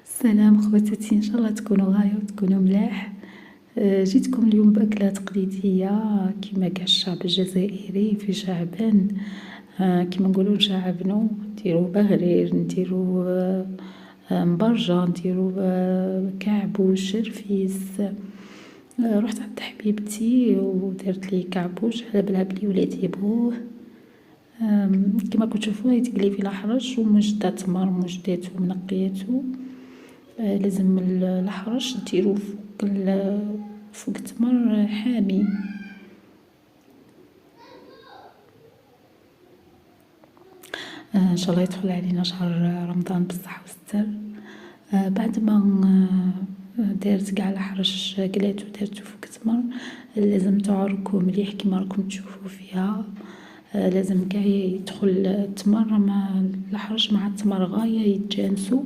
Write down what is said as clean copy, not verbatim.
السلام خواتاتي، ان شاء الله تكونوا غاية وتكونوا ملاح. جيتكم اليوم بأكلة تقليدية كما كاع الشعب الجزائري في شعبان. كما نقولوا نشعبنو، نديرو بغرير، نديرو مبرجة، نديرو كعبوش، رفيس. رحت عند حبيبتي ودرت لي كعبوش على بالها بلي ولادي يبغوه. كما كتشوفوا هاي تقلي في الحرش ومجدة تمر مجداتو منقياتو. لازم الحرش ديرو فوق التمر حامي. ان شاء الله يدخل علينا شهر رمضان بالصحة والستر. بعد ما دارت قاع الحرش قلاتو دارتو فوق التمر، لازم تعركو مليح كما راكم تشوفوا فيها. لازم قاع يدخل التمر مع الحرش مع التمر غاية يتجانسو.